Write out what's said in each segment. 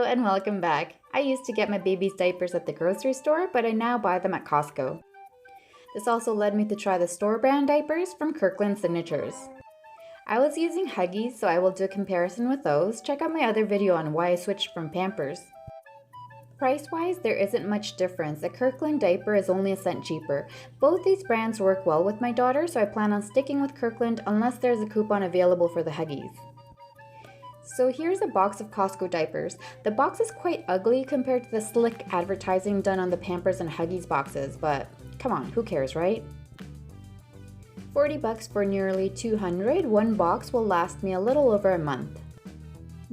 and welcome back. I used to get my baby's diapers at the grocery store, but I now buy them at Costco. This also led me to try the store brand diapers from Kirkland Signatures. I was using Huggies, so I will do a comparison with those. Check out my other video on why I switched from Pampers. Price-wise, there isn't much difference. A Kirkland diaper is only a cent cheaper. Both these brands work well with my daughter, so I plan on sticking with Kirkland unless there's a coupon available for the Huggies. So here's a box of Costco diapers. The box is quite ugly compared to the slick advertising done on the Pampers and Huggies boxes, but come on, who cares, right? $40 for nearly 200, one box will last me a little over a month.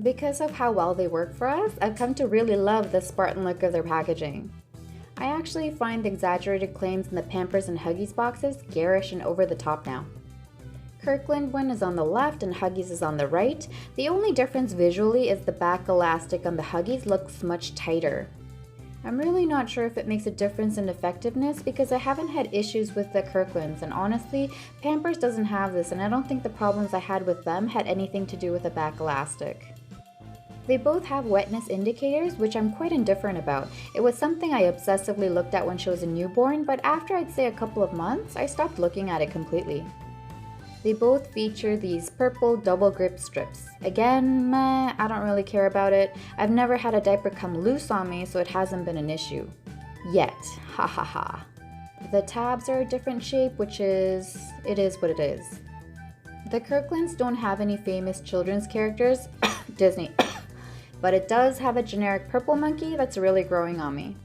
Because of how well they work for us, I've come to really love the Spartan look of their packaging. I actually find the exaggerated claims in the Pampers and Huggies boxes garish and over the top now. Kirkland one is on the left and Huggies is on the right. The only difference visually is the back elastic on the Huggies looks much tighter. I'm really not sure if it makes a difference in effectiveness because I haven't had issues with the Kirklands, and honestly, Pampers doesn't have this, and I don't think the problems I had with them had anything to do with the back elastic. They both have wetness indicators, which I'm quite indifferent about. It was something I obsessively looked at when she was a newborn, but after I'd say a couple of months, I stopped looking at it completely. They both feature these purple double grip strips. Again, meh, I don't really care about it. I've never had a diaper come loose on me, so it hasn't been an issue. Yet, ha ha ha. The tabs are a different shape, which is what it is. The Kirklands don't have any famous children's characters, Disney, but it does have a generic purple monkey that's really growing on me.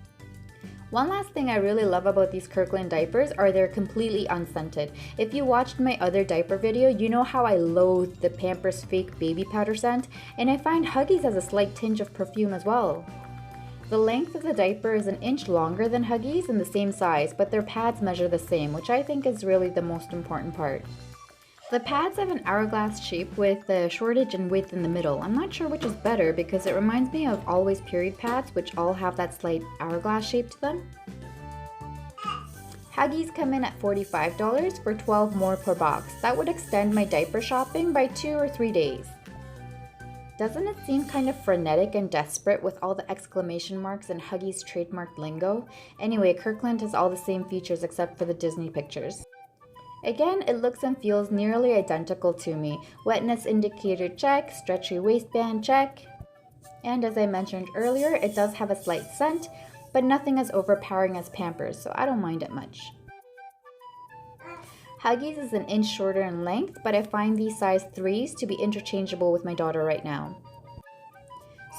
One last thing I really love about these Kirkland diapers are they're completely unscented. If you watched my other diaper video, you know how I loathe the Pampers fake baby powder scent, and I find Huggies has a slight tinge of perfume as well. The length of the diaper is an inch longer than Huggies and the same size, but their pads measure the same, which I think is really the most important part. The pads have an hourglass shape with a shortage and width in the middle. I'm not sure which is better because it reminds me of Always period pads, which all have that slight hourglass shape to them. Huggies come in at $45 for 12 more per box. That would extend my diaper shopping by 2 or 3 days. Doesn't it seem kind of frenetic and desperate with all the exclamation marks and Huggies trademarked lingo? Anyway, Kirkland has all the same features except for the Disney pictures. Again, it looks and feels nearly identical to me. Wetness indicator check, stretchy waistband check. And as I mentioned earlier, it does have a slight scent, but nothing as overpowering as Pampers, so I don't mind it much. Huggies is an inch shorter in length, but I find these size 3s to be interchangeable with my daughter right now.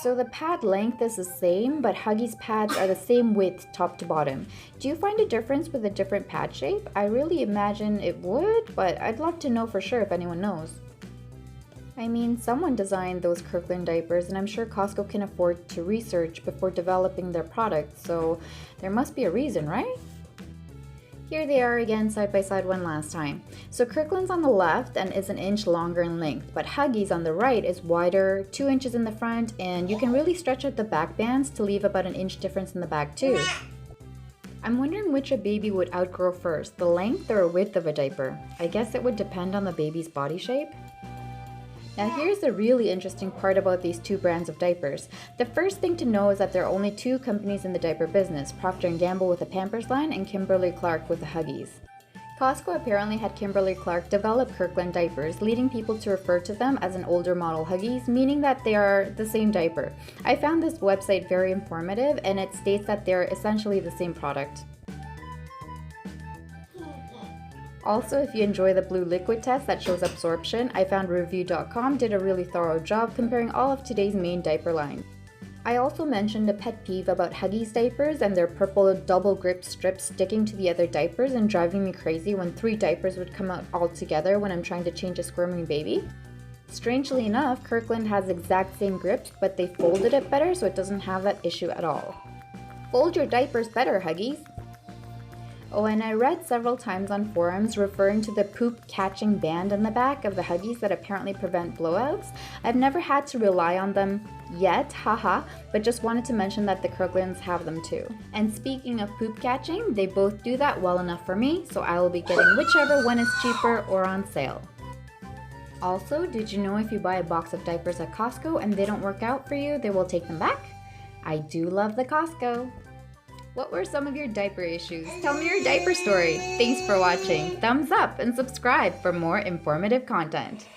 So the pad length is the same, but Huggies pads are the same width top to bottom. Do you find a difference with a different pad shape? I really imagine it would, but I'd love to know for sure if anyone knows. I mean, someone designed those Kirkland diapers, and I'm sure Costco can afford to research before developing their product, so there must be a reason, right? Here they are again side by side one last time. So Kirkland's on the left and is an inch longer in length, but Huggies on the right is wider, 2 inches in the front, and you can really stretch out the back bands to leave about an inch difference in the back too. I'm wondering which a baby would outgrow first, the length or width of a diaper. I guess it would depend on the baby's body shape. Now here's the really interesting part about these two brands of diapers. The first thing to know is that there are only 2 companies in the diaper business, Procter & Gamble with the Pampers line and Kimberly-Clark with the Huggies. Costco apparently had Kimberly-Clark develop Kirkland diapers, leading people to refer to them as an older model Huggies, meaning that they are the same diaper. I found this website very informative, and it states that they're essentially the same product. Also, if you enjoy the blue liquid test that shows absorption, I found review.com did a really thorough job comparing all of today's main diaper lines. I also mentioned a pet peeve about Huggies diapers and their purple double grip strips sticking to the other diapers and driving me crazy when 3 diapers would come out all together when I'm trying to change a squirming baby. Strangely enough, Kirkland has the exact same grips, but they folded it better so it doesn't have that issue at all. Fold your diapers better, Huggies! Oh, and I read several times on forums referring to the poop catching band in the back of the Huggies that apparently prevent blowouts. I've never had to rely on them yet, haha, but just wanted to mention that the Kirklands have them too. And speaking of poop catching, they both do that well enough for me, so I will be getting whichever one is cheaper or on sale. Also, did you know if you buy a box of diapers at Costco and they don't work out for you, they will take them back? I do love the Costco. What were some of your diaper issues? Tell me your diaper story. Thanks for watching. Thumbs up and subscribe for more informative content.